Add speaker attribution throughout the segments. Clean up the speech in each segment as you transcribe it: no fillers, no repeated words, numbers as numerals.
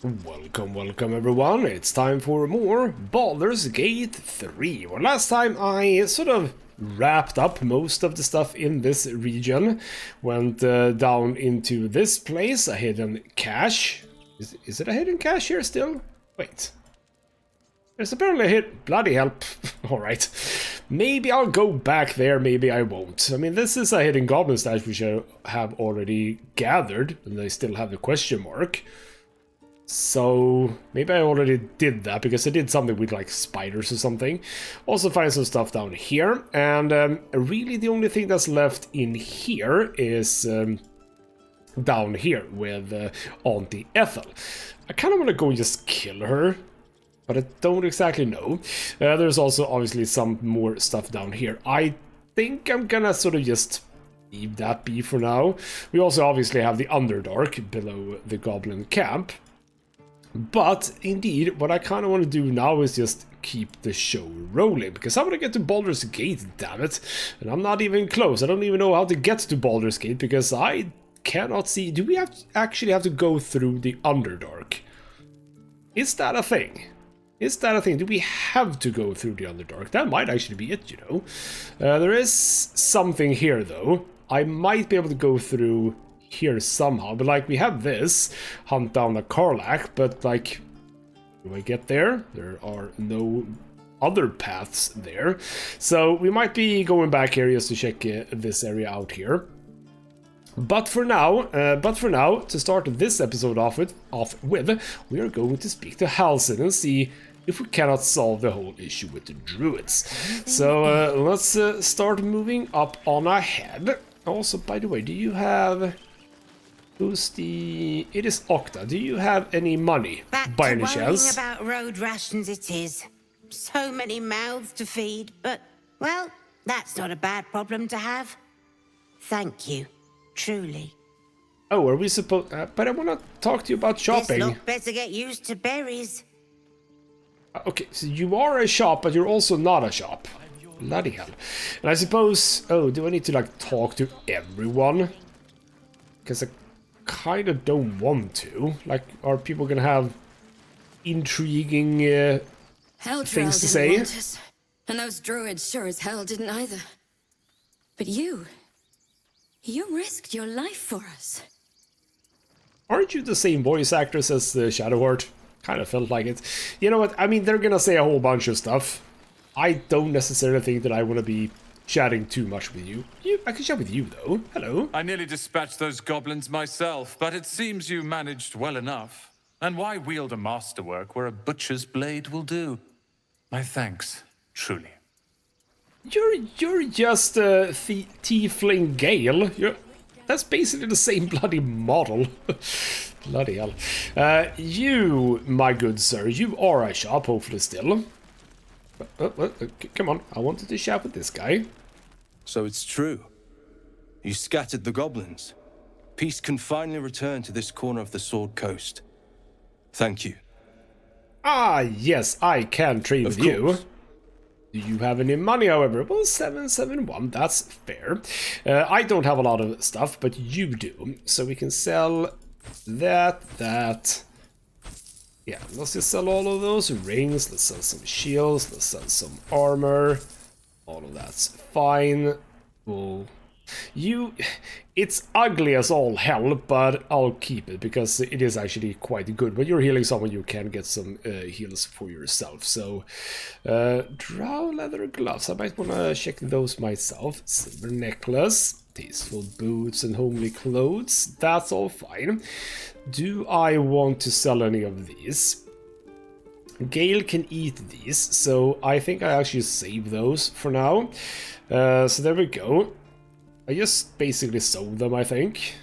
Speaker 1: Welcome everyone, it's time for more Baldur's Gate 3. Well, last time I sort of wrapped up most of the stuff in this region, went down into this place, a hidden cache. Is it a hidden cache here still? Wait. There's apparently a hit. Bloody help. Alright. Maybe I'll go back there, maybe I won't. I mean, this is a hidden goblin stash which I have already gathered, and I still have the question mark. So maybe I already did that because I did something with like spiders or something. Also find some stuff down here, and really the only thing that's left in here is down here with Auntie Ethel. I kind of want to go and just kill her, but I don't exactly know. There's also obviously some more stuff down here. I think I'm gonna sort of just leave that be for now. We also obviously have the Underdark below the goblin camp. But indeed, what I kind of want to do now is just keep the show rolling, because I want to get to Baldur's Gate, damn it. And I'm not even close. I don't even know how to get to Baldur's Gate, because I cannot see. Do we actually have to go through the Underdark? Is that a thing? Is that a thing? Do we have to go through the Underdark? That might actually be it, you know. There is something here, though. I might be able to go through here somehow, but like we have this hunt down a Karlach, but like, do I get there? There are no other paths there, so we might be going back here just to check this area out here. But for now, to start this episode off with, we are going to speak to Halsin and see if we cannot solve the whole issue with the druids. So let's start moving up on ahead. Also, by the way, do you have... Who's the... It is Octa. Do you have any money, by any chance?
Speaker 2: About road rations it is. So many mouths to feed, but, well, that's not a bad problem to have. Thank you, truly.
Speaker 1: Oh, are we supposed... but I want to talk to you about shopping.
Speaker 2: This lot better get used to berries.
Speaker 1: Okay, so you are a shop, but you're also not a shop. Bloody hell. And I suppose... Oh, do I need to, like, talk to everyone? Because I kind of don't want to. Like, are people gonna have intriguing things to say?
Speaker 3: Want us, and those druids sure as hell didn't either. But you risked your life for us.
Speaker 1: Aren't you the same voice actress as the Shadowheart? Kind of felt like it. You know what? I mean, they're gonna say a whole bunch of stuff. I don't necessarily think that I want to be chatting too much with you. I can chat with you, though. Hello.
Speaker 4: I nearly dispatched those goblins myself, but it seems you managed well enough. And why wield a masterwork where a butcher's blade will do? My thanks, truly.
Speaker 1: You're just a Tiefling Gale. That's basically the same bloody model. Bloody hell. You, my good sir, you are a shop, hopefully still. Come on, I wanted to chat with this guy.
Speaker 5: So it's true. You scattered the goblins. Peace can finally return to this corner of the Sword Coast. Thank you.
Speaker 1: Ah, yes, I can trade with you. Do you have any money, however? Well, 771, that's fair. I don't have a lot of stuff, but you do. So we can sell that. Yeah, let's just sell all of those rings, let's sell some shields, let's sell some armor. All of that's fine. Well, it's ugly as all hell, but I'll keep it because it is actually quite good. When you're healing someone, you can get some heals for yourself. So, drow leather gloves, I might want to check those myself. Silver necklace, tasteful boots and homely clothes, that's all fine. Do I want to sell any of these? Gale can eat these, so I think I actually save those for now. So there we go. I just basically sold them, I think.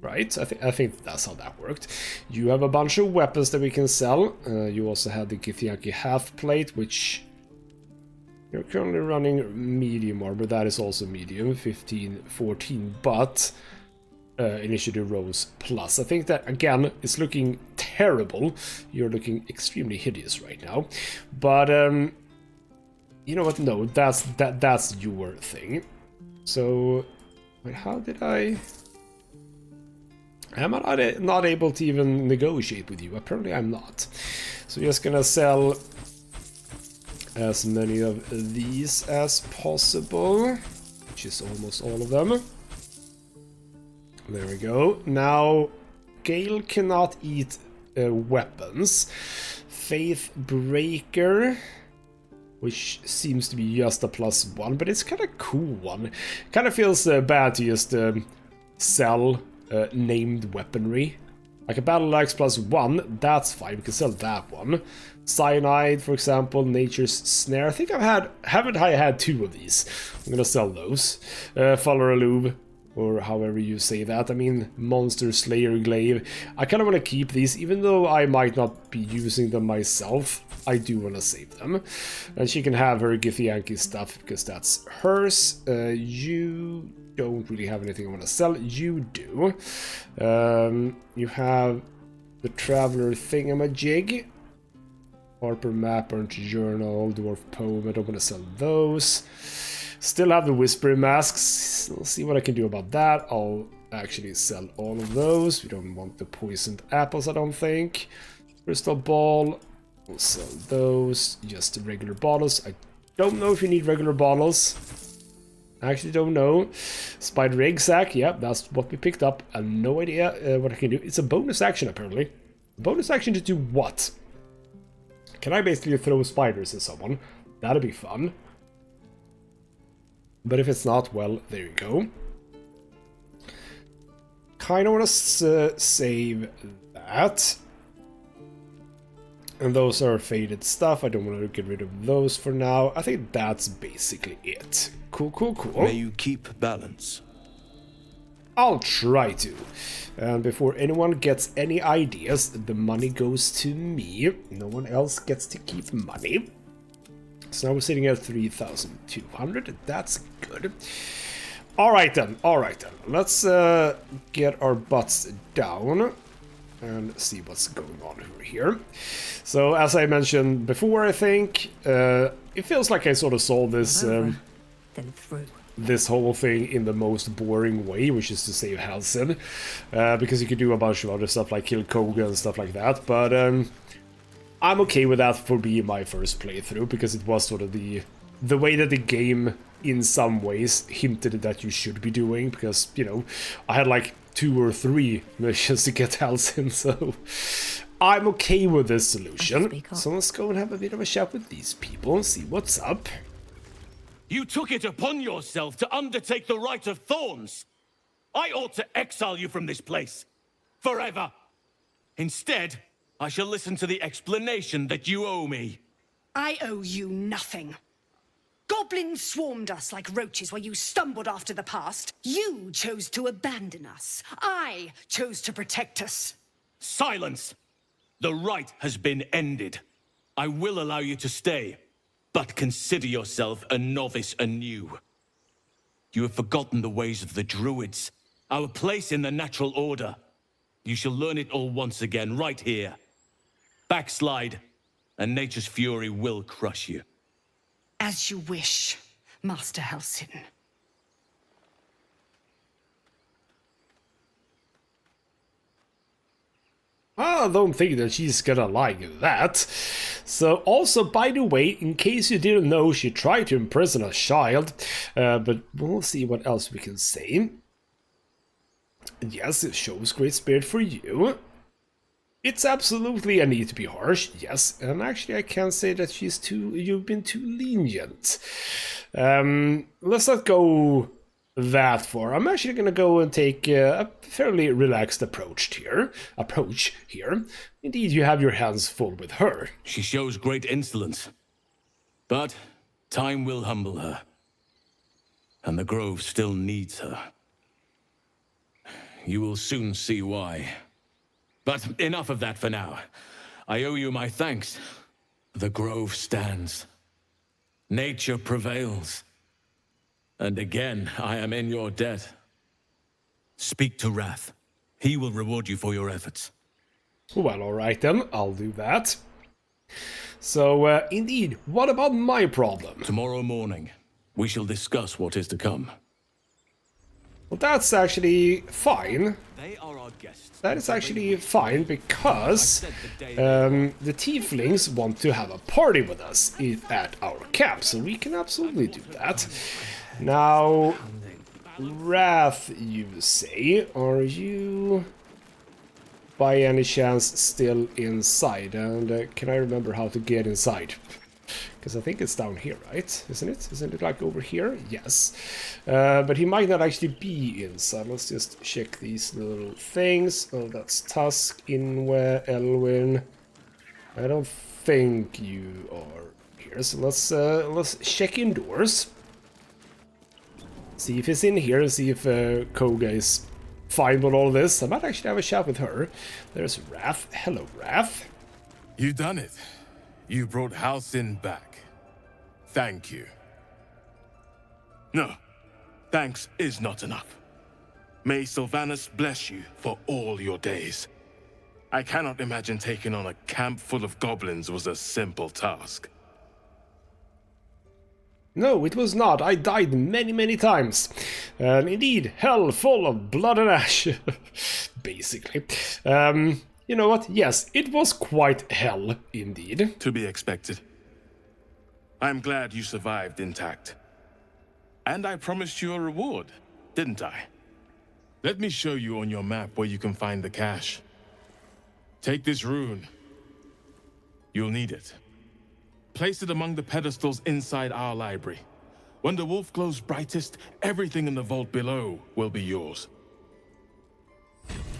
Speaker 1: Right, I think that's how that worked. You have a bunch of weapons that we can sell. You also have the Githyanki half plate, which you're currently running medium armor. That is also medium, 15, 14, but initiative rolls plus. I think that again is looking terrible. You're looking extremely hideous right now, but you know what? No, that's your thing. So, wait, how did I? Am I not able to even negotiate with you? Apparently I'm not. So just gonna sell as many of these as possible, which is almost all of them. There we go. Now, Gale cannot eat weapons. Faith Breaker, which seems to be just a +1, but it's kind of cool one. Kind of feels bad to just sell named weaponry. Like a battle axe +1, that's fine, we can sell that one. Cyanide, for example, Nature's Snare. I think haven't I had 2 of these? I'm gonna sell those. Falleraloob, or however you say that. I mean, Monster Slayer Glaive. I kind of want to keep these, even though I might not be using them myself. I do want to save them. And she can have her Githyanki stuff, because that's hers. You don't really have anything I want to sell. You do. You have the Traveler Thingamajig. Harper Map, Burnt Journal, Dwarf Poem. I don't want to sell those. Still have the Whispering Masks. Let's see what I can do about that. I'll actually sell all of those. We don't want the Poisoned Apples, I don't think. Crystal Ball. We'll sell those. Just the regular bottles. I don't know if you need regular bottles. I actually don't know. Spider Egg Sack. Yeah, that's what we picked up. I have no idea what I can do. It's a bonus action, apparently. Bonus action to do what? Can I basically throw spiders at someone? That'd be fun. But if it's not, well, there you go. Kind of want to save that. And those are faded stuff. I don't want to get rid of those for now. I think that's basically it. Cool, cool, cool.
Speaker 5: May you keep balance.
Speaker 1: I'll try to. And before anyone gets any ideas, the money goes to me. No one else gets to keep money. So now we're sitting at 3,200. That's good. Alright then, alright then. Let's get our butts down and see what's going on over here. So as I mentioned before, I think, it feels like I sort of solved this,
Speaker 2: Then through.
Speaker 1: this whole thing in the most boring way, which is to save Halsin, because you could do a bunch of other stuff like kill Koga and stuff like that, but I'm okay with that for being my first playthrough, because it was sort of the way that the game in some ways hinted that you should be doing, because, you know, I had like 2 or 3 missions to get Halsin, so I'm okay with this solution. So let's go and have a bit of a chat with these people and see what's up.
Speaker 6: You took it upon yourself to undertake the Rite of Thorns. I ought to exile you from this place. Forever. Instead, I shall listen to the explanation that you owe me.
Speaker 7: I owe you nothing. Goblins swarmed us like roaches while you stumbled after the past. You chose to abandon us. I chose to protect us.
Speaker 6: Silence! The rite has been ended. I will allow you to stay. But consider yourself a novice anew. You have forgotten the ways of the druids, our place in the natural order. You shall learn it all once again, right here. Backslide, and nature's fury will crush you.
Speaker 7: As you wish, Master Halsin.
Speaker 1: I don't think that she's gonna like that. So, also, by the way, in case you didn't know, she tried to imprison a child, but we'll see what else we can say. Yes, it shows great spirit for you. It's absolutely a need to be harsh, yes, and actually I can say that you've been too lenient. Let's not go that far. I'm actually gonna go and take a fairly relaxed approach here. Indeed, you have your hands full with her.
Speaker 6: She shows great insolence. But time will humble her. And the Grove still needs her. You will soon see why. But enough of that for now. I owe you my thanks. The Grove stands. Nature prevails. And again, I am in your debt. Speak to Wrath. He will reward you for your efforts.
Speaker 1: Well, alright then, I'll do that. So, indeed, what about my problem?
Speaker 6: Tomorrow morning, we shall discuss what is to come.
Speaker 1: Well, that's actually fine.
Speaker 6: They are our guests.
Speaker 1: That is actually fine because the Tieflings want to have a party with us at our camp, so we can absolutely do that. Now, Wrath, you say, are you by any chance still inside? And can I remember how to get inside? Because I think it's down here, right? Isn't it? Isn't it like over here? Yes. But he might not actually be inside. Let's just check these little things. Oh, that's Tusk, Inwe, Elwyn. I don't think you are here. So let's check indoors. See if he's in here. See if Koga is fine with all this. I might actually have a chat with her. There's Wrath. Hello, Wrath.
Speaker 8: You done it. You brought Halsin back. Thank you.
Speaker 6: No, thanks is not enough. May Sylvanus bless you for all your days.
Speaker 8: I cannot imagine taking on a camp full of goblins was a simple task.
Speaker 1: No, it was not. I died many, many times. Indeed, hell full of blood and ash. Basically. You know what? Yes, it was quite hell, indeed.
Speaker 8: To be expected. I'm glad you survived intact. And I promised you a reward, didn't I? Let me show you on your map where you can find the cache. Take this rune. You'll need it. Place it among the pedestals inside our library. When the wolf glows brightest, everything in the vault below will be yours.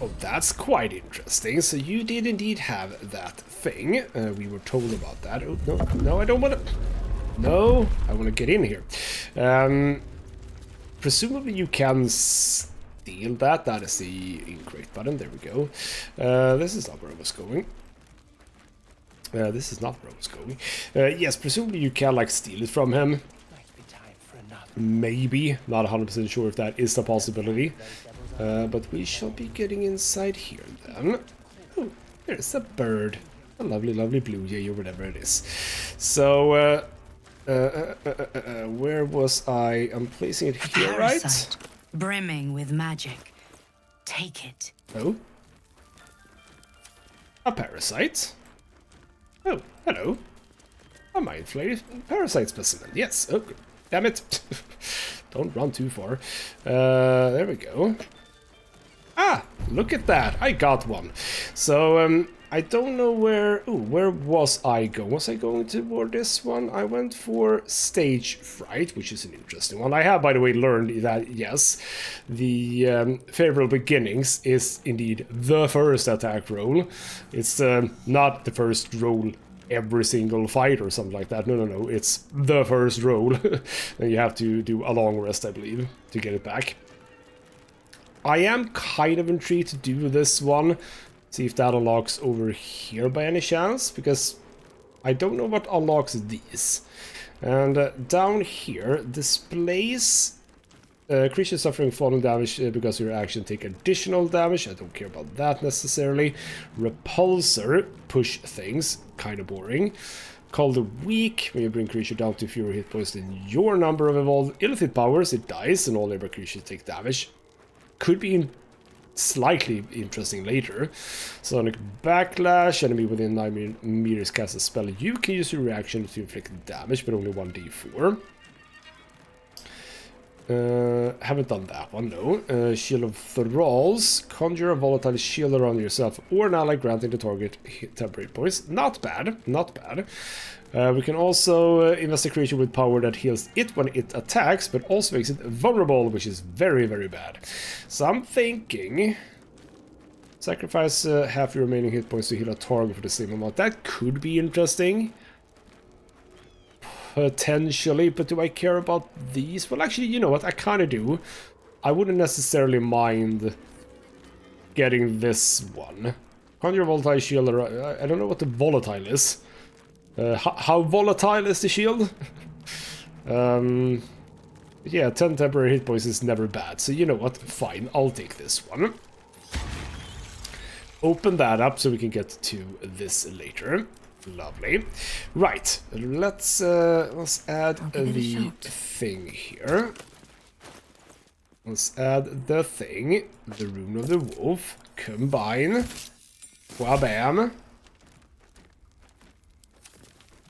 Speaker 1: Oh, that's quite interesting. So you did indeed have that thing. We were told about that. Oh, no, I don't want to... No, I want to get in here. Presumably you can steal that. That is the incorrect button. There we go. This is not where I was going. This is not where I was going. Yes, presumably you can, like, steal it from him. Maybe. Not 100% sure if that is a possibility. But we shall be getting inside here, then. Oh, there's a bird. A lovely, lovely blue jay, or whatever it is. So, where was I? I'm placing it here, right?
Speaker 9: Brimming with magic. Take it.
Speaker 1: Oh. A parasite. Oh, hello. A mind-flayed parasite specimen. Yes. Oh, damn it. Don't run too far. There we go. Ah, look at that. I got one. So, I don't know where... Ooh, where was I going? Was I going toward this one? I went for Stage Fright, which is an interesting one. I have, by the way, learned that, yes, the Favorable Beginnings is indeed the first attack roll. It's not the first roll every single fight or something like that. No. It's the first roll. And you have to do a long rest, I believe, to get it back. I am kind of intrigued to do this one. See if that unlocks over here by any chance, because I don't know what unlocks these. And down here, displays creatures suffering falling damage because of your action take additional damage. I don't care about that necessarily. Repulsor, push things, kind of boring. Called the weak, when you bring creature down to fewer hit points than your number of evolved illithid powers, it dies and all nearby creatures take damage. Could be slightly interesting later. Sonic Backlash, enemy within 9 meters casts a spell. You can use your reaction to inflict damage, but only 1d4. Haven't done that one, no. Shield of Thralls. Conjure a volatile shield around yourself or an ally, granting the target temporary points. Not bad, not bad. We can also invest a creature with power that heals it when it attacks, but also makes it vulnerable, which is very, very bad. So I'm thinking... Sacrifice half your remaining hit points to heal a target for the same amount. That could be interesting. Potentially, but do I care about these? Well, actually, you know what? I kind of do. I wouldn't necessarily mind getting this one. Conjure volatile shield. I don't know what the volatile is. How volatile is the shield? Yeah, 10 temporary hit points is never bad. So you know what? Fine, I'll take this one. Open that up so we can get to this later. Lovely. Right, let's add the thing here. Let's add the thing, the Rune of the Wolf, combine, wabam.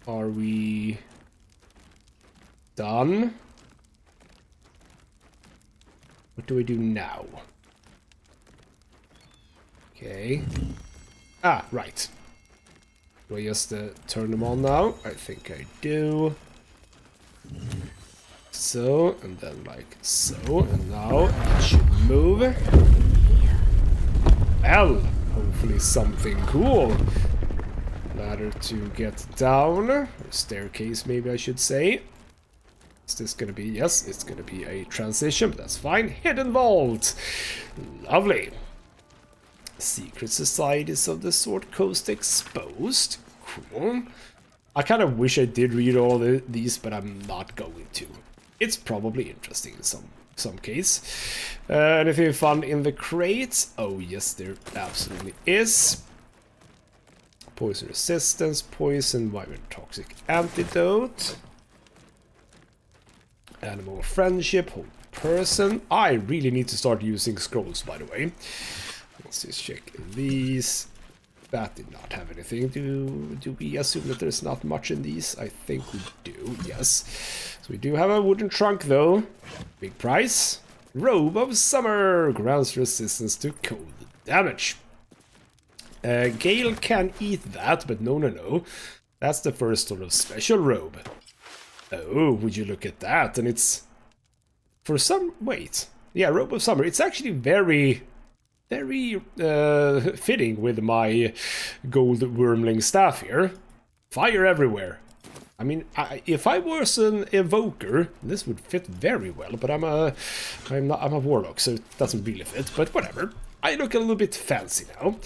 Speaker 1: Are we done? What do I do now? Okay. Ah, right. Do I just turn them on now? I think I do. So, and then like so, and now it should move. Well, hopefully something cool. Ladder to get down, or staircase maybe I should say. Is this gonna be, yes, it's gonna be a transition, but that's fine. Hidden vault! Lovely. Secret societies of the Sword Coast exposed. Cool. I kind of wish I did read all these, but I'm not going to. It's probably interesting in some case. Anything fun in the crates? Oh yes, there absolutely is. Poison resistance, poison, wyvern toxic antidote. Animal friendship, whole person. I really need to start using scrolls, by the way. Let's just check these. That did not have anything. Do we assume that there's not much in these? I think we do, yes. So we do have a wooden trunk, though. Big price. Robe of Summer grants resistance to cold damage. Gale can eat that, but no. That's the first sort of special robe. Oh, would you look at that? And it's... For some... Wait. Yeah, Robe of Summer. It's actually very fitting with my gold wormling staff here. Fire everywhere. I mean, if I was an evoker, this would fit very well. But I'm a warlock, so it doesn't really fit. But whatever. I look a little bit fancy now.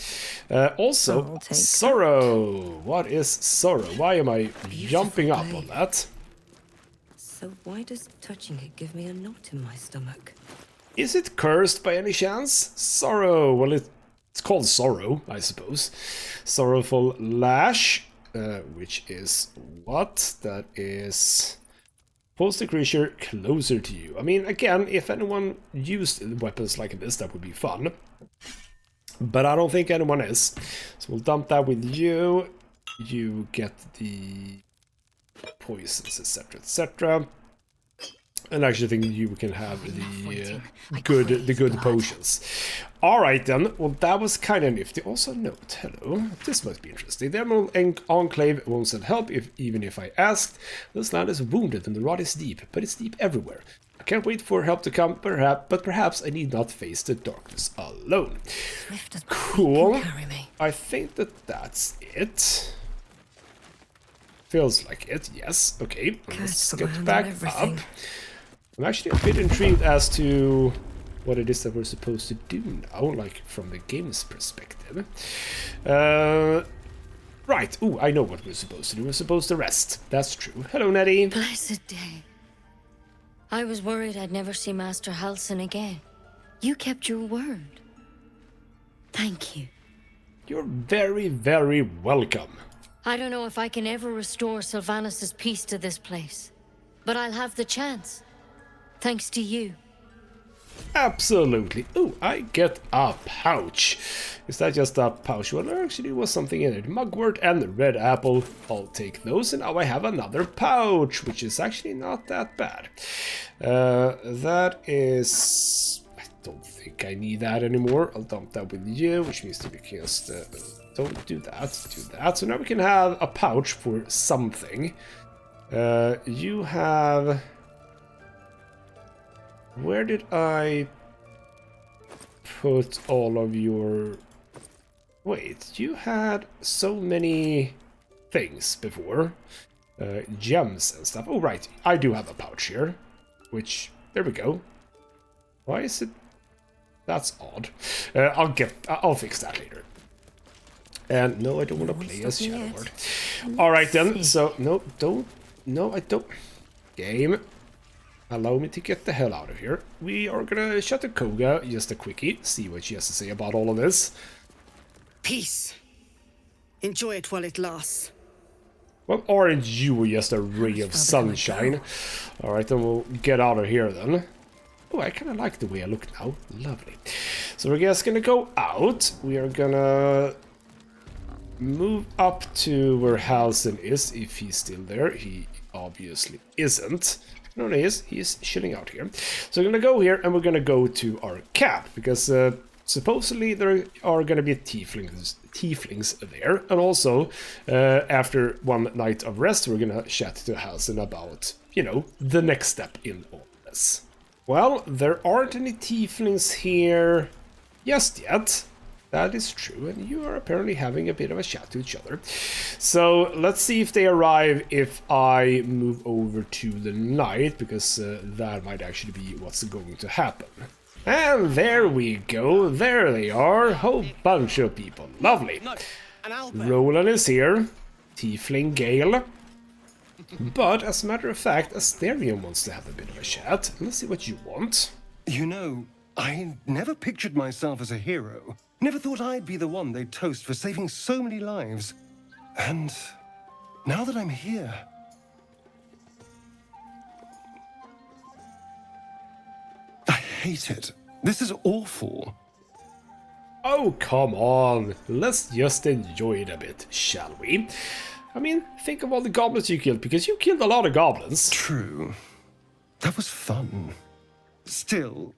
Speaker 1: Also, sorrow. What is sorrow? Why am I jumping up on that?
Speaker 3: So why does touching it give me a knot in my stomach?
Speaker 1: Is it cursed by any chance? Sorrow. Well, it's called sorrow, I suppose. Sorrowful lash, which is what? That is... Pulls the creature closer to you. I mean, again, if anyone used weapons like this, that would be fun. But I don't think anyone is. So we'll dump that with you. You get the poisons, etc., etc. And I actually think you can have the good potions. Alright then, well that was kind of nifty. Also note, hello, this must be interesting. The Emerald Enclave won't send help even if I asked. This land is wounded and the rot is deep, but it's deep everywhere. I can't wait for help to come, but perhaps I need not face the darkness alone. Cool. I think that's it. Feels like it, yes. Okay, let's get back up. I'm actually a bit intrigued as to what it is that we're supposed to do now, like from the game's perspective. Right, ooh, I know what we're supposed to do. We're supposed to rest. That's true. Hello, Nettie.
Speaker 3: Blessed day. I was worried I'd never see Master Halsin again. You kept your word. Thank you.
Speaker 1: You're very, very welcome.
Speaker 3: I don't know if I can ever restore Sylvanas' peace to this place, but I'll have the chance. Thanks to you.
Speaker 1: Absolutely. Oh, I get a pouch. Is that just a pouch? Well, there actually was something in it. Mugwort and red apple. I'll take those, and now I have another pouch, which is actually not that bad. That is... I don't think I need that anymore. I'll dump that with you, which means that we can just... don't do that. Do that. So now we can have a pouch for something. You have... Where did I put all of your... Wait, you had so many things before. Gems and stuff. Oh, right. I do have a pouch here. Which, there we go. Why is it... That's odd. I'll fix that later. And no, I don't want to play as Shadow Lord. Alright then, so, no, I don't. Game. Allow me to get the hell out of here. We are gonna shut the Koga, just a quickie, see what she has to say about all of this.
Speaker 7: Peace. Enjoy it while it lasts.
Speaker 1: Well, aren't you just a ray of sunshine? Alright, then we'll get out of here then. Oh, I kind of like the way I look now. Lovely. So we're just gonna go out. We are gonna move up to where Halsin is, if he's still there. He obviously isn't. No, he is. He's chilling out here. So we're gonna go here, and we're gonna go to our camp, because supposedly there are gonna be tieflings there. And also, after one night of rest, we're gonna chat to Halsin about, you know, the next step in all this. Well, there aren't any tieflings here just yet. That is true, and you are apparently having a bit of a chat to each other. So let's see if they arrive if I move over to the night, because that might actually be what's going to happen. And there we go, there they are, whole bunch of people, lovely. Roland is here, Tiefling Gale. But as a matter of fact, Asterion wants to have a bit of a chat. Let's see what you want.
Speaker 10: You know, I never pictured myself as a hero. Never thought I'd be the one they'd toast for saving so many lives. And now that I'm here... I hate it. This is awful.
Speaker 1: Oh, come on. Let's just enjoy it a bit, shall we? I mean, think of all the goblins you killed, because you killed a lot of goblins.
Speaker 10: True. That was fun. Still,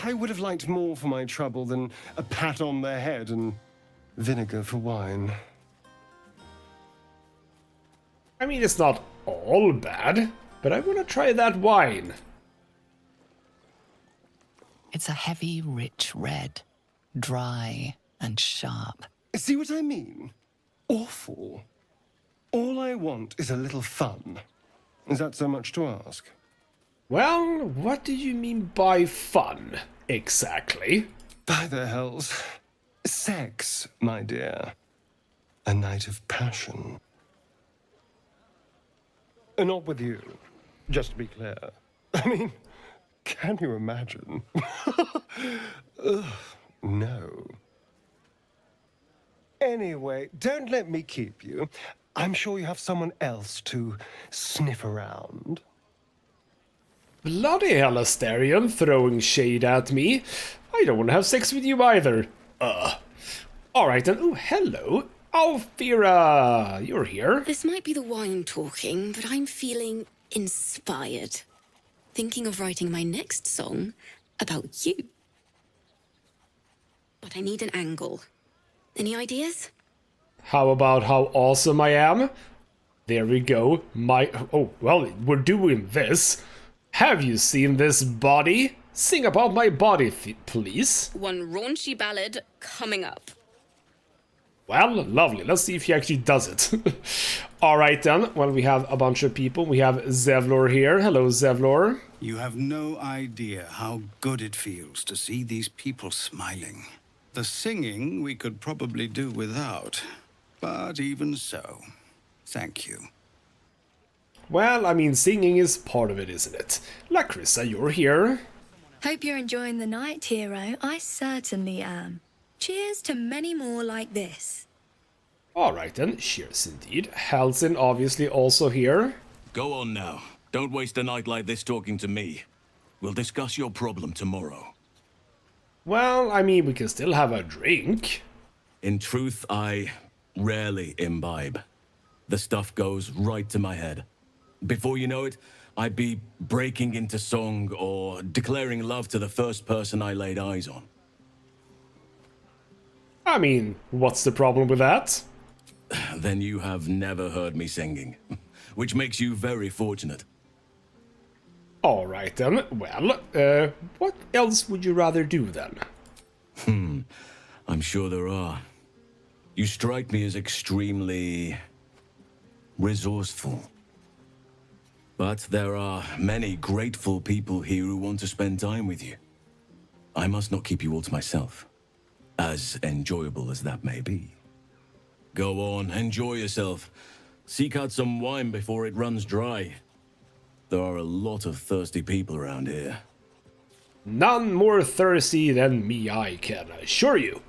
Speaker 10: I would have liked more for my trouble than a pat on the head and vinegar for wine.
Speaker 1: I mean, it's not all bad, but I want to try that wine.
Speaker 11: It's a heavy, rich red, dry and sharp.
Speaker 10: See what I mean? Awful. All I want is a little fun. Is that so much to ask?
Speaker 1: Well, what do you mean by fun, exactly?
Speaker 10: By the hells. Sex, my dear. A night of passion. Not with you, just to be clear. I mean, can you imagine? Ugh, no. Anyway, don't let me keep you. I'm sure you have someone else to sniff around.
Speaker 1: Bloody hell, Asterion, throwing shade at me. I don't want to have sex with you either. Alright then. Oh, hello. Alfira, you're here.
Speaker 12: This might be the wine talking, but I'm feeling inspired. Thinking of writing my next song about you. But I need an angle. Any ideas?
Speaker 1: How about how awesome I am? There we go. Oh, well, we're doing this. Have you seen this body? Sing about my body, please.
Speaker 12: One raunchy ballad coming up.
Speaker 1: Well, lovely. Let's see if he actually does it. Alright then. Well, we have a bunch of people. We have Zevlor here. Hello, Zevlor.
Speaker 13: You have no idea how good it feels to see these people smiling. The singing we could probably do without. But even so, thank you.
Speaker 1: Well, I mean, singing is part of it, isn't it? Lacrissa, you're here.
Speaker 3: Hope you're enjoying the night, hero. I certainly am. Cheers to many more like this.
Speaker 1: Alright then, cheers indeed. Halsin obviously also here.
Speaker 6: Go on now. Don't waste a night like this talking to me. We'll discuss your problem tomorrow.
Speaker 1: Well, I mean, we can still have a drink.
Speaker 6: In truth, I rarely imbibe. The stuff goes right to my head. Before you know it, I'd be breaking into song or declaring love to the first person I laid eyes on.
Speaker 1: I mean, what's the problem with that?
Speaker 6: Then you have never heard me singing, which makes you very fortunate.
Speaker 1: Alright then, well, what else would you rather do then?
Speaker 6: I'm sure there are. You strike me as extremely resourceful. But there are many grateful people here who want to spend time with you. I must not keep you all to myself, as enjoyable as that may be. Go on, enjoy yourself. Seek out some wine before it runs dry. There are a lot of thirsty people around here.
Speaker 1: None more thirsty than me, I can assure you.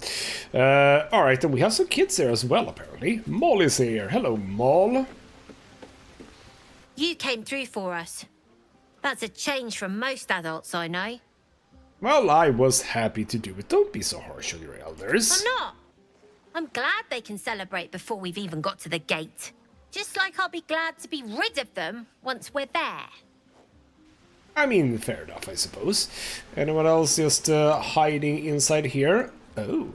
Speaker 1: Alright, then we have some kids here as well, apparently. Molly's here. Hello, Moll.
Speaker 14: You came through for us. That's a change from most adults I know.
Speaker 1: Well, I was happy to do it. Don't be so harsh on your elders.
Speaker 14: I'm not. I'm glad they can celebrate before we've even got to the gate. Just like I'll be glad to be rid of them once we're there.
Speaker 1: I mean, fair enough, I suppose. Anyone else just hiding inside here? Oh.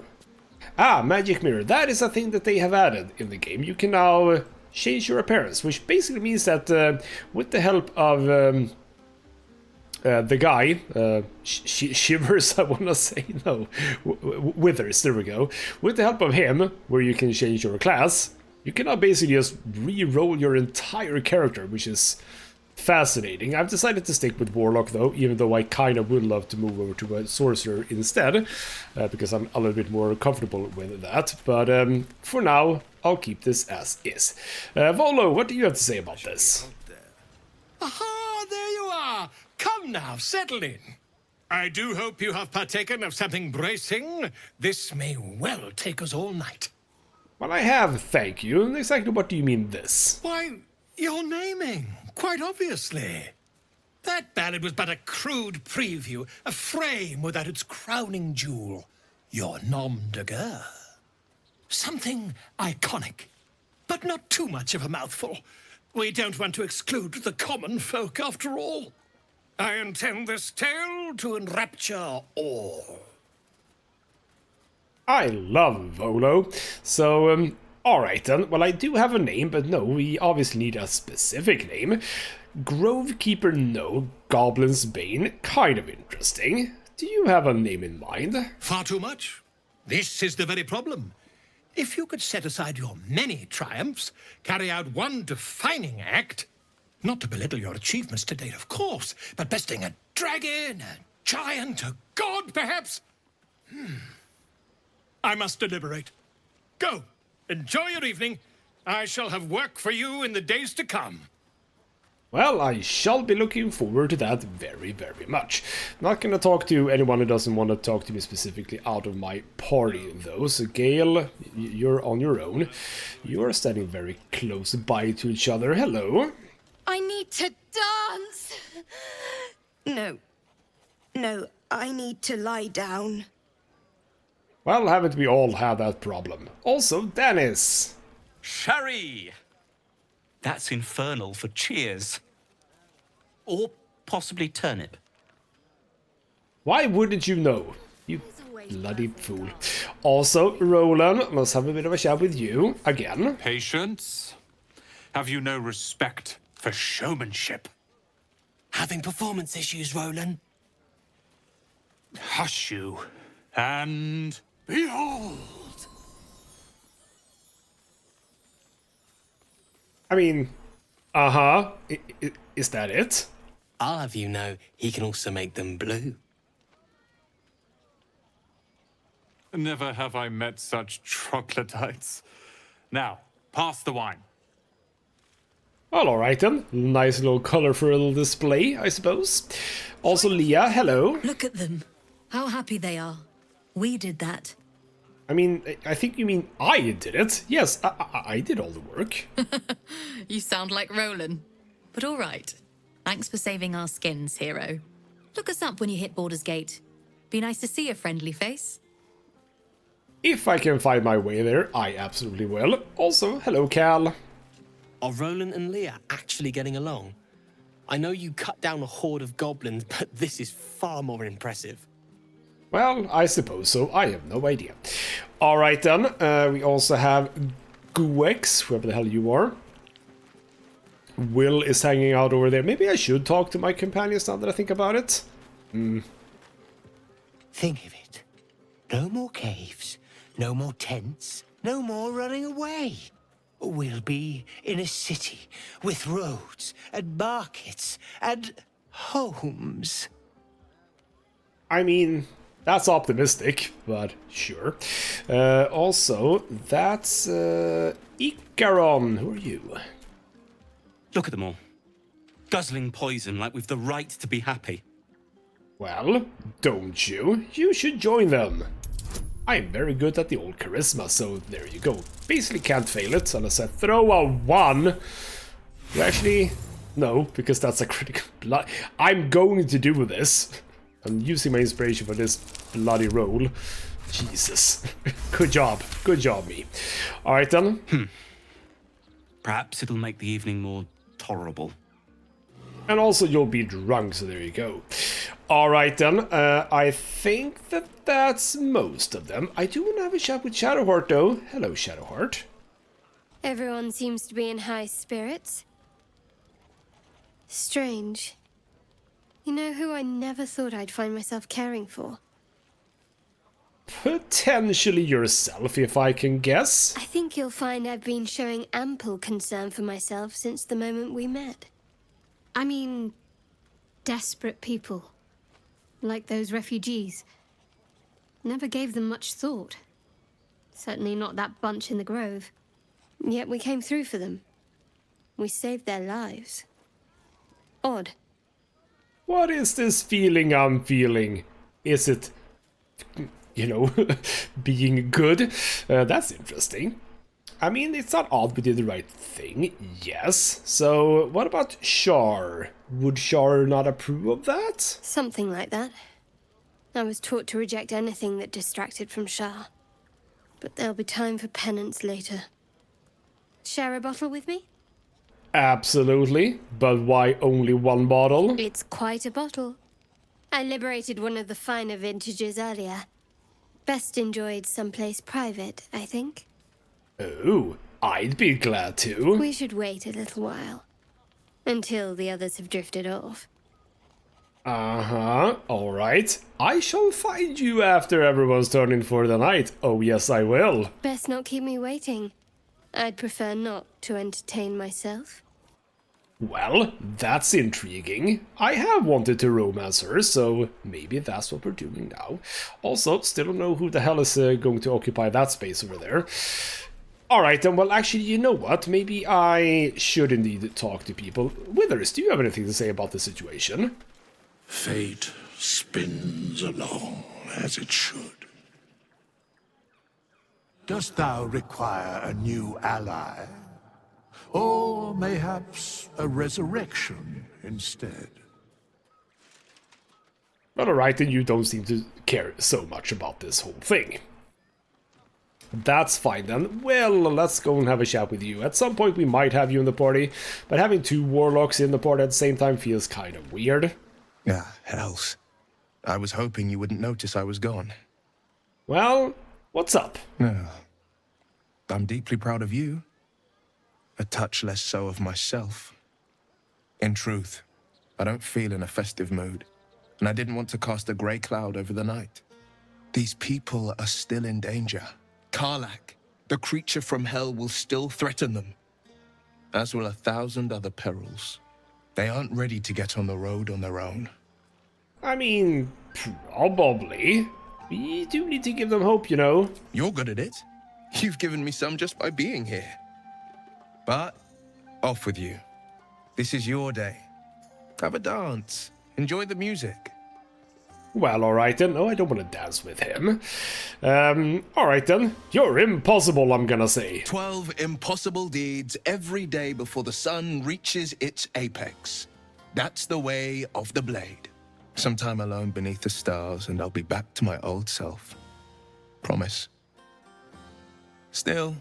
Speaker 1: Ah, magic mirror. That is a thing that they have added in the game. You can now change your appearance, which basically means that with the help of the guy, Shivers, I want to say, no, Withers, there we go. With the help of him, where you can change your class, you can now basically just re-roll your entire character, which is fascinating. I've decided to stick with Warlock though, even though I kind of would love to move over to a Sorcerer instead, because I'm a little bit more comfortable with that. But for now, I'll keep this as is. Volo, what do you have to say about this?
Speaker 15: Aha, there you are! Come now, settle in. I do hope you have partaken of something bracing. This may well take us all night.
Speaker 1: Well, I have, thank you. Exactly what do you mean this?
Speaker 15: Why, your naming, quite obviously. That ballad was but a crude preview, a frame without its crowning jewel. Your nom de guerre. Something iconic, but not too much of a mouthful. We don't want to exclude the common folk, after all. I intend this tale to enrapture all.
Speaker 1: I love Volo. So, alright then. Well, I do have a name, but no, we obviously need a specific name. Grovekeeper no, Goblin's Bane, kind of interesting. Do you have a name in mind?
Speaker 15: Far too much. This is the very problem. If you could set aside your many triumphs, carry out one defining act, not to belittle your achievements to date, of course, but besting a dragon, a giant, a god, perhaps? I must deliberate. Go, enjoy your evening. I shall have work for you in the days to come.
Speaker 1: Well, I shall be looking forward to that very, very much. Not gonna talk to anyone who doesn't want to talk to me specifically out of my party, though. So, Gale, you're on your own. You are standing very close by to each other. Hello.
Speaker 16: I need to dance. No, I need to lie down.
Speaker 1: Well, haven't we all had that problem? Also, Dennis.
Speaker 17: Sherry! That's infernal for cheers. Or possibly turnip.
Speaker 1: Why wouldn't you know? You bloody fool. Also, Roland, must have a bit of a chat with you, again.
Speaker 4: Patience. Have you no respect for showmanship?
Speaker 18: Having performance issues, Roland?
Speaker 4: Hush you. And behold!
Speaker 1: I mean, is that it?
Speaker 18: I'll have you know, he can also make them blue.
Speaker 4: Never have I met such troglodytes. Now, pass the wine.
Speaker 1: Well, alright then. Nice little colorful display, I suppose. Also, Leah, hello.
Speaker 9: Look at them. How happy they are. We did that.
Speaker 1: I mean, I think you mean I did it. Yes, I did all the work.
Speaker 11: You sound like Roland. But all right. Thanks for saving our skins, hero. Look us up when you hit Baldur's Gate. Be nice to see a friendly face.
Speaker 1: If I can find my way there, I absolutely will. Also, hello, Cal.
Speaker 18: Are Roland and Leah actually getting along? I know you cut down a horde of goblins, but this is far more impressive.
Speaker 1: Well, I suppose so. I have no idea. Alright then, we also have Guex, whoever the hell you are. Will is hanging out over there. Maybe I should talk to my companions now that I think about it.
Speaker 18: Think of it. No more caves, no more tents, no more running away. We'll be in a city with roads and markets and homes.
Speaker 1: I mean, that's optimistic, but sure. Also, that's Icaron. Who are you?
Speaker 17: Look at them all. Guzzling poison like we've the right to be happy.
Speaker 1: Well, don't you? You should join them. I'm very good at the old charisma, so there you go. Basically can't fail it unless I throw a 1. You actually... No, because that's a critical blood. I'm going to do this. I'm using my inspiration for this bloody roll. Jesus. Good job. Good job, me. Alright then.
Speaker 17: Perhaps it'll make the evening more tolerable.
Speaker 1: And also you'll be drunk, so there you go. Alright then. I think that that's most of them. I do want to have a chat with Shadowheart though. Hello, Shadowheart.
Speaker 19: Everyone seems to be in high spirits. Strange. You know who I never thought I'd find myself caring for?
Speaker 1: Potentially yourself, if I can guess.
Speaker 19: I think you'll find I've been showing ample concern for myself since the moment we met. I mean, desperate people. Like those refugees. Never gave them much thought. Certainly not that bunch in the grove. Yet we came through for them. We saved their lives. Odd.
Speaker 1: What is this feeling I'm feeling? Is it, you know, being good? That's interesting. I mean, it's not odd we did the right thing, yes. So, what about Shar? Would Shar not approve of that?
Speaker 19: Something like that. I was taught to reject anything that distracted from Shar. But there'll be time for penance later. Share a bottle with me?
Speaker 1: Absolutely, but why only one bottle?
Speaker 19: It's quite a bottle. I liberated one of the finer vintages earlier. Best enjoyed someplace private, I think.
Speaker 1: Oh, I'd be glad to.
Speaker 19: We should wait a little while. Until the others have drifted off.
Speaker 1: Uh-huh, alright. I shall find you after everyone's turned in for the night. Oh yes, I will.
Speaker 19: Best not keep me waiting. I'd prefer not to entertain myself.
Speaker 1: Well, that's intriguing. I have wanted to romance her, so maybe that's what we're doing now. Also, still don't know who the hell is going to occupy that space over there. Alright then, well actually, you know what? Maybe I should indeed talk to people. Withers, do you have anything to say about the situation?
Speaker 20: Fate spins along as it should. Dost thou require a new ally? Or mayhaps a resurrection instead?
Speaker 1: Well, alright, then you don't seem to care so much about this whole thing. That's fine then. Well, let's go and have a chat with you. At some point we might have you in the party, but having two warlocks in the party at the same time feels kind of weird.
Speaker 21: Ah, hells. I was hoping you wouldn't notice I was gone.
Speaker 1: Well, what's up?
Speaker 21: I'm deeply proud of you. A touch less so of myself. In truth, I don't feel in a festive mood, and I didn't want to cast a grey cloud over the night. These people are still in danger. Karlach, the creature from hell, will still threaten them, as will 1,000 other perils. They aren't ready to get on the road on their own.
Speaker 1: I mean, probably. We do need to give them hope, you know.
Speaker 21: You're good at it. You've given me some just by being here. But, off with you. This is your day. Have a dance. Enjoy the music.
Speaker 1: Well, alright then. No, I don't want to dance with him. Alright then. You're impossible, I'm gonna say.
Speaker 21: 12 impossible deeds every day before the sun reaches its apex. That's the way of the blade. Sometime alone beneath the stars, and I'll be back to my old self. Promise. Still,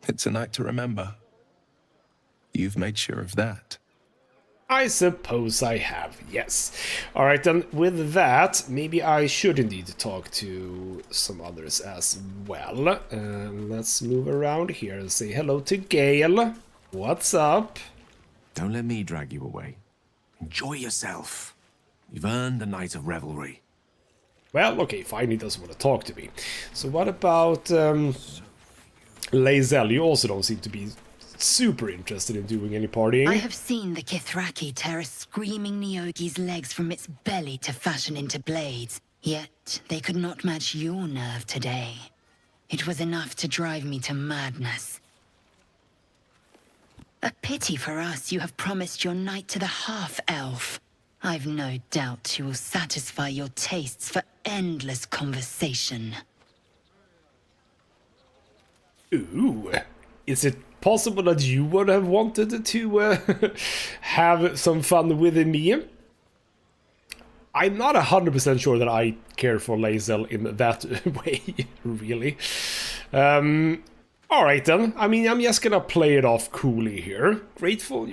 Speaker 21: it's a night to remember. You've made sure of that.
Speaker 1: I suppose I have, yes. Alright then, with that, maybe I should indeed talk to some others as well. Let's move around here and say hello to Gale. What's up?
Speaker 22: Don't let me drag you away. Enjoy yourself. You've earned a night of revelry.
Speaker 1: Well, okay, fine, he doesn't want to talk to me. So what about Lae'zel? You also don't seem to be super interested in doing any partying.
Speaker 2: I have seen the Kithraki tear a screaming Neogi's legs from its belly to fashion into blades. Yet they could not match your nerve today. It was enough to drive me to madness. A pity for us you have promised your night to the half-elf. I've no doubt you will satisfy your tastes for endless conversation.
Speaker 1: Ooh, is it possible that you would have wanted to have some fun with me? I'm not 100% sure that I care for Lae'zel in that way, really. Alright then, I mean, I'm just gonna play it off coolly here. Grateful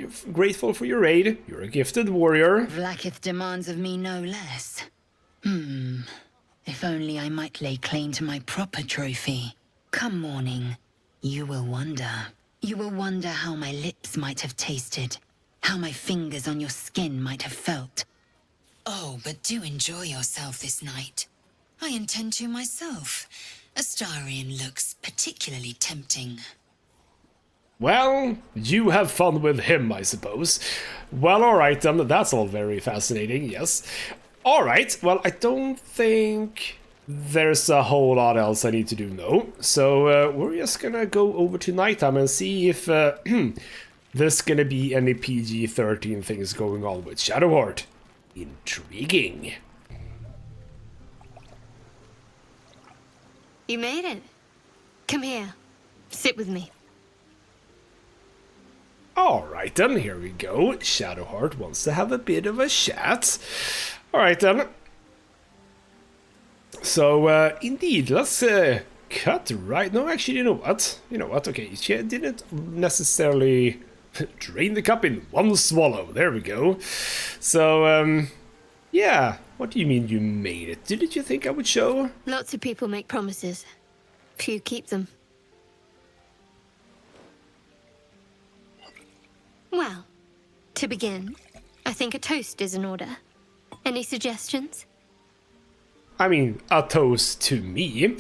Speaker 1: for your aid. You're a gifted warrior.
Speaker 2: Vlaakith demands of me no less. If only I might lay claim to my proper trophy. Come morning, you will wonder. You will wonder how my lips might have tasted, how my fingers on your skin might have felt. Oh, but do enjoy yourself this night. I intend to myself. Astarion looks particularly tempting.
Speaker 1: Well, you have fun with him, I suppose. Well, alright then, that's all very fascinating, yes. Alright, well, I don't think there's a whole lot else I need to do, no. So, we're just gonna go over to nighttime and see if there's gonna be any PG-13 things going on with Shadowheart. Intriguing.
Speaker 19: You made it. Come here. Sit with me.
Speaker 1: Alright then, here we go. Shadowheart wants to have a bit of a chat. Alright then. So, indeed, let's cut right... No, actually, you know what? You know what? Okay, she didn't necessarily drain the cup in one swallow. There we go. So, yeah. What do you mean you made it? Didn't you think I would show?
Speaker 19: Lots of people make promises. Few keep them. Well, to begin, I think a toast is in order. Any suggestions?
Speaker 1: I mean, a toast to me.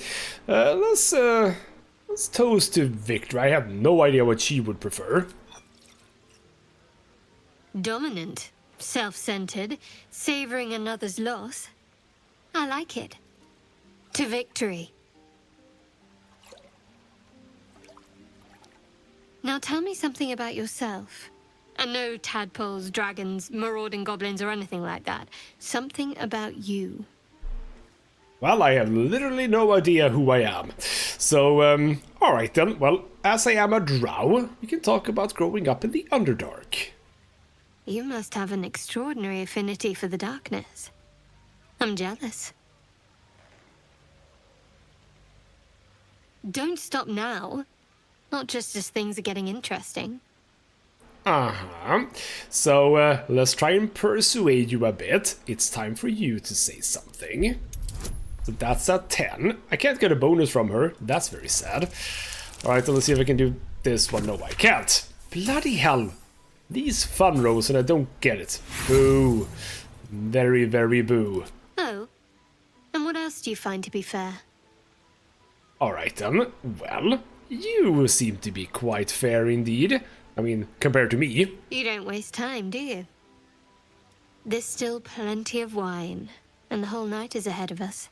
Speaker 1: Let's toast to Victor. I have no idea what she would prefer.
Speaker 19: Dominant, self-centered, savoring another's loss. I like it. To victory. Now tell me something about yourself. And no tadpoles, dragons, marauding goblins, or anything like that. Something about you.
Speaker 1: Well, I have literally no idea who I am. So, alright then. Well, as I am a drow, we can talk about growing up in the Underdark.
Speaker 19: You must have an extraordinary affinity for the darkness. I'm jealous. Don't stop now. Not just as things are getting interesting.
Speaker 1: Uh-huh. So, let's try and persuade you a bit. It's time for you to say something. So that's a 10. I can't get a bonus from her. That's very sad. Alright, let's see if I can do this one. No, I can't. Bloody hell. These fun rolls and I don't get it. Boo. Very, very boo.
Speaker 19: Oh. And what else do you find to be fair?
Speaker 1: Alright then. Well, you seem to be quite fair indeed. I mean, compared to me.
Speaker 19: You don't waste time, do you? There's still plenty of wine, and the whole night is ahead of us.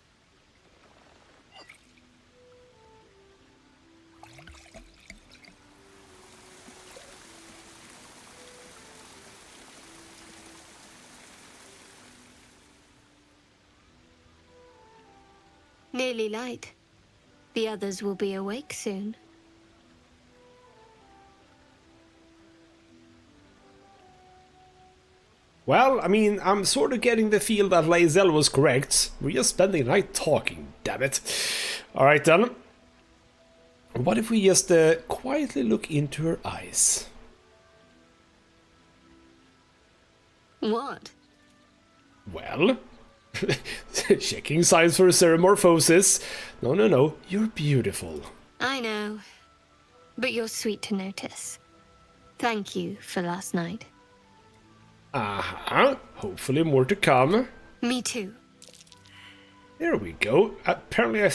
Speaker 19: Nearly light. The others will be awake soon.
Speaker 1: Well, I mean, I'm sort of getting the feel that Lae'zel was correct. We're just spending the night talking, damn it. Alright then. What if we just quietly look into her eyes?
Speaker 19: What?
Speaker 1: Well, checking signs for ceremorphosis. No, you're beautiful.
Speaker 19: I know, but you're sweet to notice. Thank you for last night.
Speaker 1: Uh-huh. Hopefully more to come.
Speaker 19: Me too.
Speaker 1: There we go. Apparently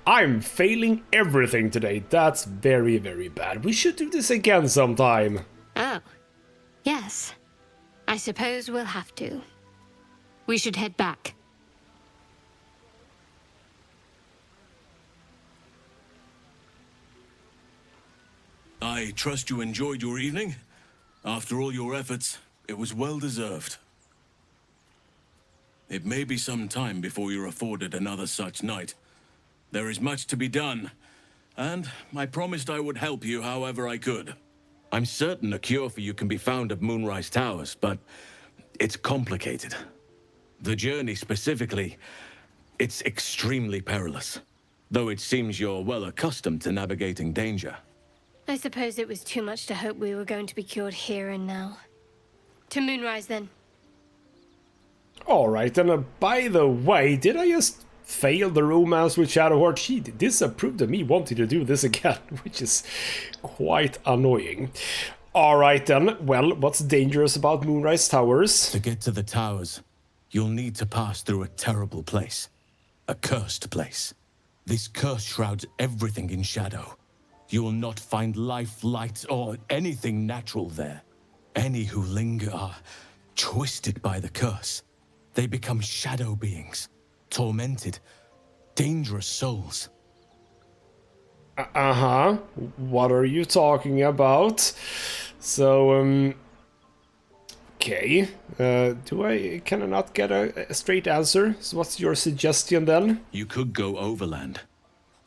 Speaker 1: I'm failing everything today. That's very, very bad. We should do this again sometime.
Speaker 19: Oh. Yes. I suppose we'll have to. We should head back.
Speaker 6: I trust you enjoyed your evening. After all your efforts, it was well deserved. It may be some time before you're afforded another such night. There is much to be done, and I promised I would help you however I could. I'm certain a cure for you can be found at Moonrise Towers, but it's complicated. The journey specifically, it's extremely perilous. Though it seems you're well accustomed to navigating danger.
Speaker 19: I suppose it was too much to hope we were going to be cured here and now. To Moonrise, then.
Speaker 1: Alright, and by the way, did I just fail the romance with Shadowheart? She disapproved of me wanting to do this again, which is quite annoying. Alright then, well, what's dangerous about Moonrise Towers?
Speaker 6: To get to the towers, you'll need to pass through a terrible place. A cursed place. This curse shrouds everything in shadow. You will not find life, light, or anything natural there. Any who linger are twisted by the curse. They become shadow beings, tormented, dangerous souls.
Speaker 1: Uh-huh. What are you talking about? So, okay. Can I not get a straight answer? So what's your suggestion then?
Speaker 6: You could go overland,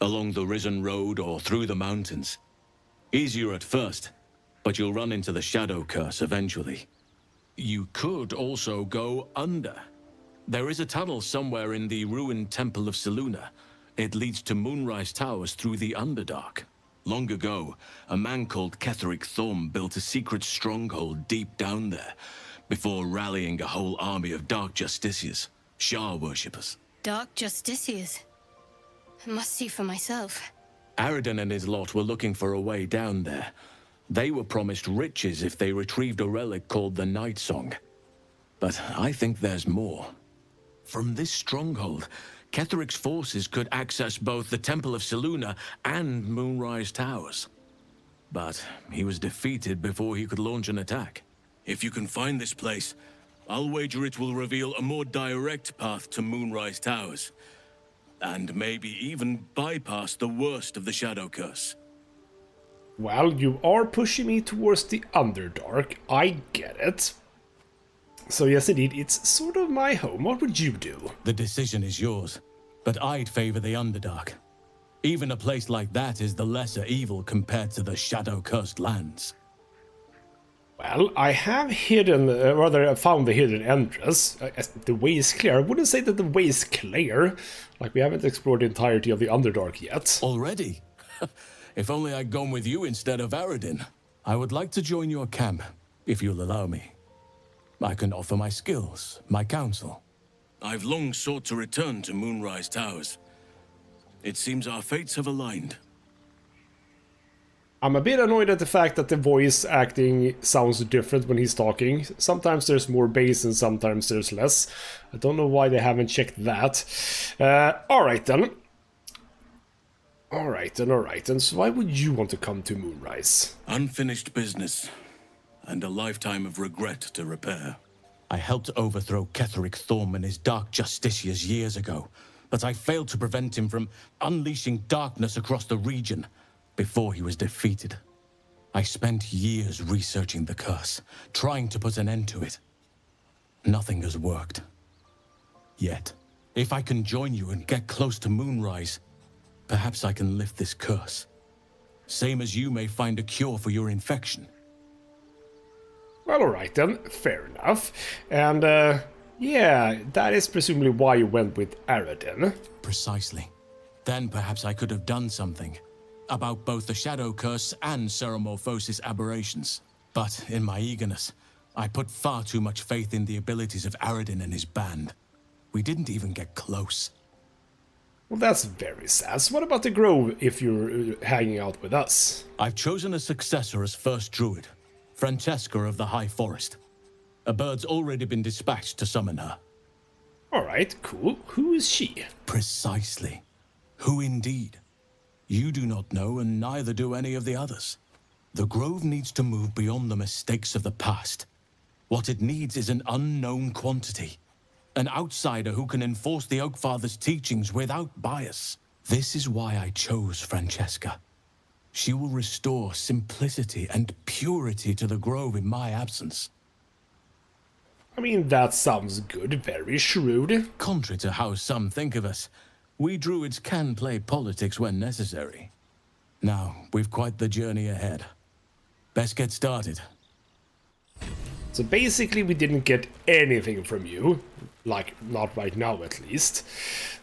Speaker 6: along the Risen Road or through the mountains. Easier at first, but you'll run into the shadow curse eventually. You could also go under. There is a tunnel somewhere in the ruined Temple of Selûne. It leads to Moonrise Towers through the Underdark. Long ago, a man called Ketheric Thorm built a secret stronghold deep down there, before rallying a whole army of Dark Justiciars, Shah worshippers.
Speaker 19: Dark Justiciars. I must see for myself.
Speaker 6: Aradin and his lot were looking for a way down there. They were promised riches if they retrieved a relic called the Night Song. But I think there's more. From this stronghold, Ketheric's forces could access both the Temple of Selûne and Moonrise Towers. But he was defeated before he could launch an attack. If you can find this place, I'll wager it will reveal a more direct path to Moonrise Towers. And maybe even bypass the worst of the Shadow Curse.
Speaker 1: Well, you are pushing me towards the Underdark. I get it. So yes, indeed, it's sort of my home. What would you do?
Speaker 6: The decision is yours, but I'd favor the Underdark. Even a place like that is the lesser evil compared to the shadow-cursed lands.
Speaker 1: Well, I have found the hidden entrance. The way is clear. I wouldn't say that the way is clear. Like, we haven't explored the entirety of the Underdark yet.
Speaker 6: Already? If only I'd gone with you instead of Aradin. I would like to join your camp, if you'll allow me. I can offer my skills, my counsel. I've long sought to return to Moonrise Towers. It seems our fates have aligned.
Speaker 1: I'm a bit annoyed at the fact that the voice acting sounds different when he's talking. Sometimes there's more bass and sometimes there's less. I don't know why they haven't checked that. Alright then. Alright then. So why would you want to come to Moonrise?
Speaker 6: Unfinished business. And a lifetime of regret to repair. I helped overthrow Ketheric Thorm and his Dark Justiciars years ago, but I failed to prevent him from unleashing darkness across the region before he was defeated. I spent years researching the curse, trying to put an end to it. Nothing has worked. Yet, if I can join you and get close to Moonrise, perhaps I can lift this curse. Same as you may find a cure for your infection.
Speaker 1: Well, alright then, fair enough. And, yeah, that is presumably why you went with Aradin.
Speaker 6: Precisely. Then perhaps I could have done something about both the Shadow Curse and Ceramorphosis aberrations. But in my eagerness, I put far too much faith in the abilities of Aradin and his band. We didn't even get close.
Speaker 1: Well, that's very sad. So what about the Grove if you're hanging out with us?
Speaker 6: I've chosen a successor as first druid. Francesca of the High Forest. A bird's already been dispatched to summon her.
Speaker 1: Alright, cool. Who is she?
Speaker 6: Precisely. Who indeed? You do not know, and neither do any of the others. The Grove needs to move beyond the mistakes of the past. What it needs is an unknown quantity. An outsider who can enforce the Oakfather's teachings without bias. This is why I chose Francesca. She will restore simplicity and purity to the Grove in my absence.
Speaker 1: I mean, that sounds good, very shrewd.
Speaker 6: Contrary to how some think of us, we druids can play politics when necessary. Now, we've quite the journey ahead. Best get started.
Speaker 1: So basically we didn't get anything from you. Like, not right now at least.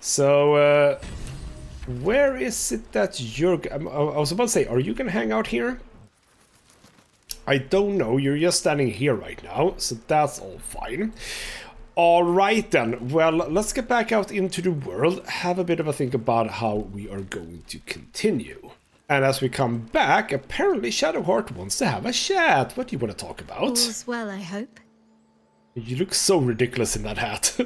Speaker 1: So, where is it that you're... I was about to say, are you gonna hang out here? I don't know, you're just standing here right now, so that's all fine. Alright then, well, let's get back out into the world, have a bit of a think about how we are going to continue. And as we come back, apparently Shadowheart wants to have a chat. What do you want to talk about?
Speaker 19: All's well, I hope.
Speaker 1: You look so ridiculous in that hat.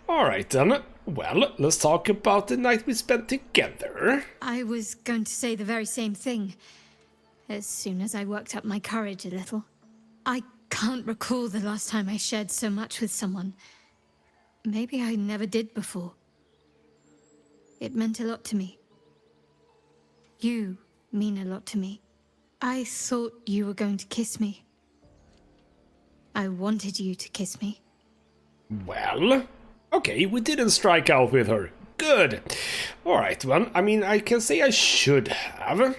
Speaker 1: Alright then, well, let's talk about the night we spent together.
Speaker 19: I was going to say the very same thing. As soon as I worked up my courage a little. I can't recall the last time I shared so much with someone. Maybe I never did before. It meant a lot to me. You mean a lot to me. I thought you were going to kiss me. I wanted you to kiss me.
Speaker 1: Well, okay, we didn't strike out with her. Good. Alright, well, I mean, I can say I should have.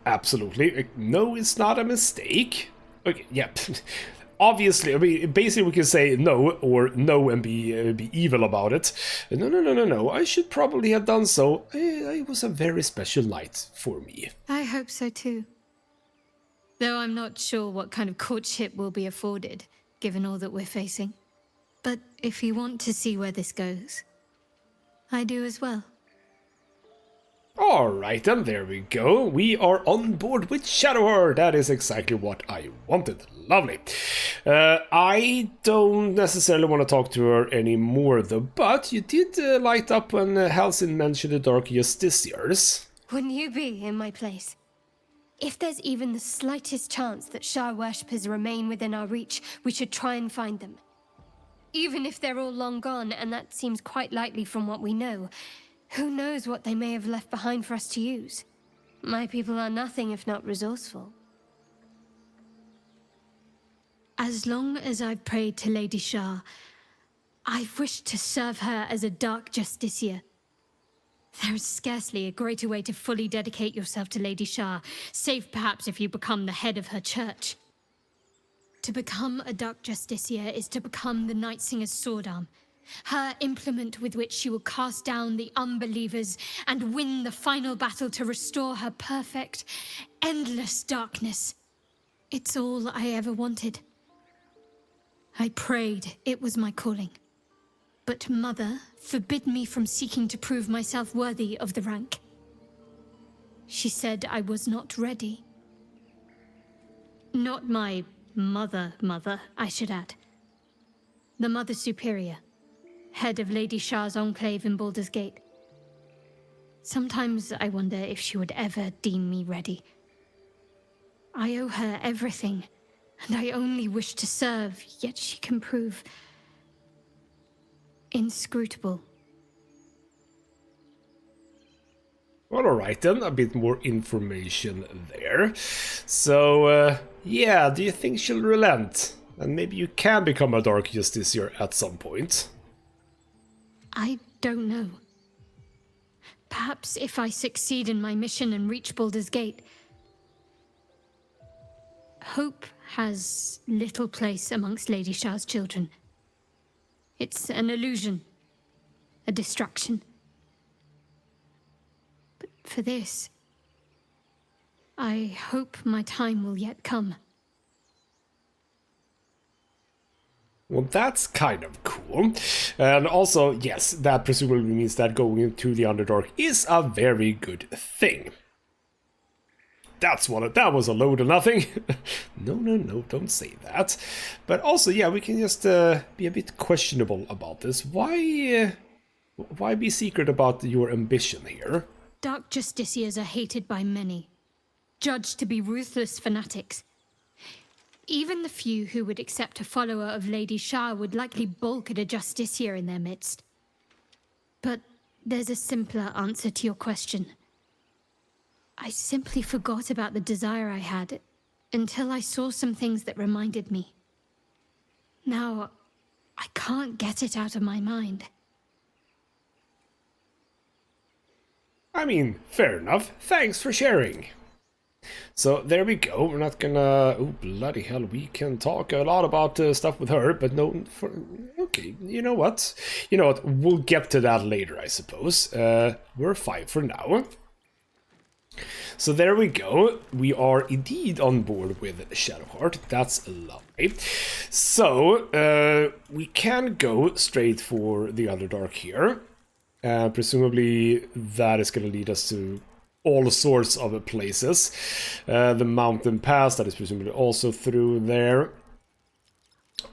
Speaker 1: Absolutely. No, it's not a mistake. Okay, yeah. Obviously, I mean, basically we can say no, or no and be evil about it. No. I should probably have done so. It was a very special night for me.
Speaker 19: I hope so too. Though I'm not sure what kind of courtship will be afforded, given all that we're facing. But if you want to see where this goes, I do as well.
Speaker 1: Alright then, there we go. We are on board with Shadowheart. That is exactly what I wanted. Lovely. I don't necessarily want to talk to her anymore though, but you did light up when Halsin mentioned the Dark Justiciars.
Speaker 19: Wouldn't you be in my place? If there's even the slightest chance that Shah worshippers remain within our reach, we should try and find them. Even if they're all long gone, and that seems quite likely from what we know, who knows what they may have left behind for us to use? My people are nothing if not resourceful. As long as I've prayed to Lady Shah, I've wished to serve her as a Dark Justiciar. There is scarcely a greater way to fully dedicate yourself to Lady Shah, save perhaps if you become the head of her church. To become a Dark Justiciar is to become the Night Singer's sword arm, her implement with which she will cast down the unbelievers and win the final battle to restore her perfect, endless darkness. It's all I ever wanted. I prayed it was my calling. But Mother forbid me from seeking to prove myself worthy of the rank. She said I was not ready. Not my mother, I should add. The Mother Superior, head of Lady Shah's enclave in Baldur's Gate. Sometimes I wonder if she would ever deem me ready. I owe her everything, and I only wish to serve, yet she can prove inscrutable.
Speaker 1: Well, alright then, a bit more information there. So, yeah, do you think she'll relent? And maybe you can become a Dark Justiciar at some point?
Speaker 19: I don't know. Perhaps if I succeed in my mission and reach Baldur's Gate. Hope has little place amongst Lady Shah's children. It's an illusion, a distraction. But for this, I hope my time will yet come.
Speaker 1: Well, that's kind of cool. And also, yes, that presumably means that going into the Underdark is a very good thing. That was a load of nothing. No, don't say that. But also, yeah, we can just be a bit questionable about this. Why be secret about your ambition here?
Speaker 19: Dark Justiciars are hated by many, judged to be ruthless fanatics. Even the few who would accept a follower of Lady Shah would likely balk at a Justiciar in their midst. But there's a simpler answer to your question. I simply forgot about the desire I had until I saw some things that reminded me. Now, I can't get it out of my mind.
Speaker 1: I mean, fair enough. Thanks for sharing. So there we go. We're not gonna... Oh, bloody hell. We can talk a lot about stuff with her, but no... Okay, you know what? You know what? We'll get to that later, I suppose. We're fine for now. So there we go. We are indeed on board with Shadowheart. That's lovely. So, we can go straight for the Underdark here. Presumably that is going to lead us to all sorts of places. The mountain pass, that is presumably also through there.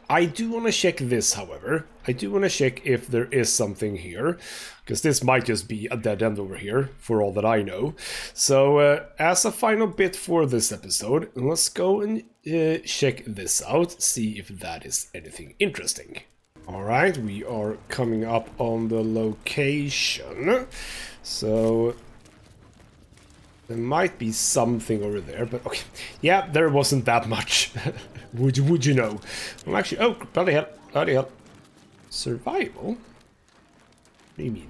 Speaker 1: I do want to check this, however. I do want to check if there is something here, because this might just be a dead end over here, for all that I know. So, as a final bit for this episode, let's go and check this out, see if that is anything interesting. Alright, we are coming up on the location. So, there might be something over there, but okay. Yeah, there wasn't that much. would you know? I'm actually... Oh, bloody hell. Bloody hell. Survival? What do you mean?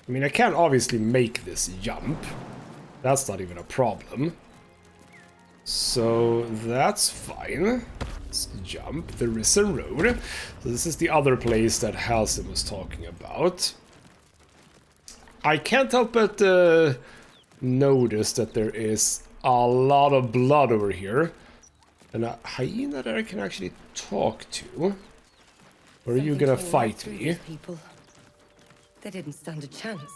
Speaker 1: I mean, I can obviously make this jump. That's not even a problem. So, that's fine. Let's jump. There is a road. So this is the other place that Halsin was talking about. I can't help but... notice that there is a lot of blood over here, and a hyena that I can actually talk to. Or are you gonna fight me?
Speaker 5: People. They didn't stand a chance.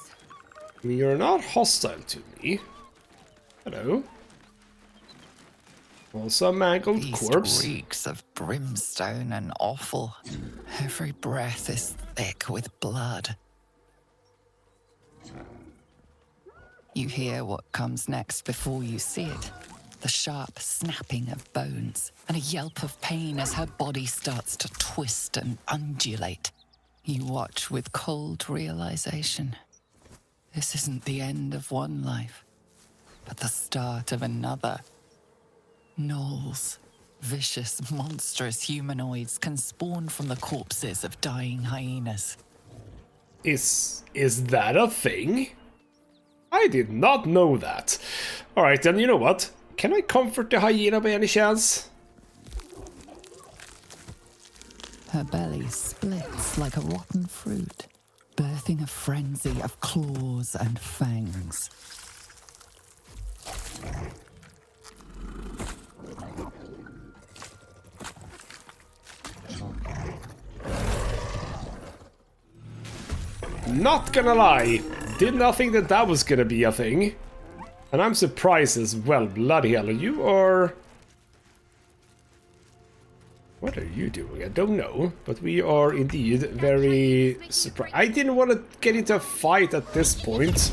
Speaker 1: I mean, you're not hostile to me. Hello. Also a mangled corpse.
Speaker 8: These reeks of brimstone and offal. Every breath is thick with blood. You hear what comes next before you see it. The sharp snapping of bones, and a yelp of pain as her body starts to twist and undulate. You watch with cold realization. This isn't the end of one life, but the start of another. Gnolls, vicious, monstrous humanoids can spawn from the corpses of dying hyenas.
Speaker 1: Is that a thing? I did not know that. Alright, then you know what? Can I comfort the hyena by any chance?
Speaker 8: Her belly splits like a rotten fruit, birthing a frenzy of claws and fangs.
Speaker 1: Not gonna lie, did not think that that was gonna be a thing. And I'm surprised as well. Bloody hell, you are... What are you doing? I don't know, but we are indeed very surprised. I didn't want to get into a fight at this point.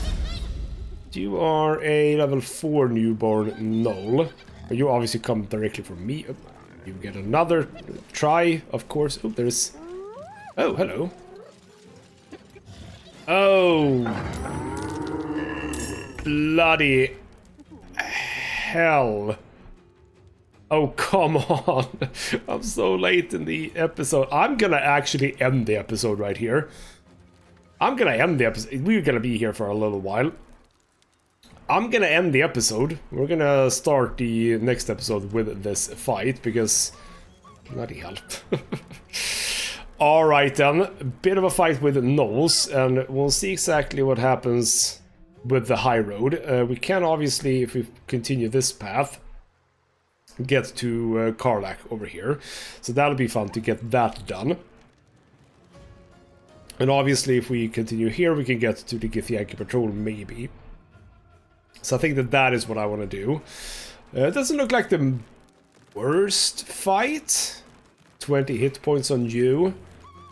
Speaker 1: You are a level 4 newborn gnoll. You obviously come directly from me. Oh, you get another try, of course. Oh, there's... Oh, hello. Oh, bloody hell. Oh, come on. I'm so late in the episode. I'm gonna actually end the episode right here. I'm gonna end the episode. We're gonna be here for a little while. I'm gonna end the episode. We're gonna start the next episode with this fight because... Bloody hell. Alright then, a bit of a fight with gnolls, and we'll see exactly what happens with the high road. We can obviously, if we continue this path, get to Karlach over here. So that'll be fun to get that done. And obviously if we continue here, we can get to the Githyanki Patrol, maybe. So I think that that is what I want to do. It doesn't look like the worst fight. 20 hit points on you.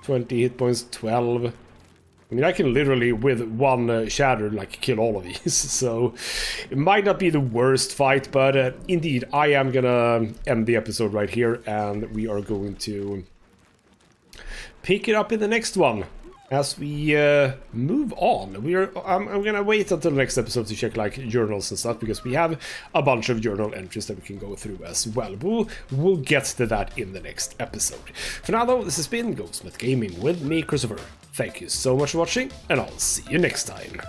Speaker 1: 20 hit points, 12. I mean, I can literally, with one shatter, like, kill all of these. So, it might not be the worst fight, but indeed, I am gonna end the episode right here, and we are going to pick it up in the next one. As we move on, I'm gonna wait until the next episode to check like journals and stuff, because we have a bunch of journal entries that we can go through as well. We'll get to that in the next episode. For now though, this has been ghostmutgaming with me, Christopher. Thank you so much for watching, and I'll see you next time.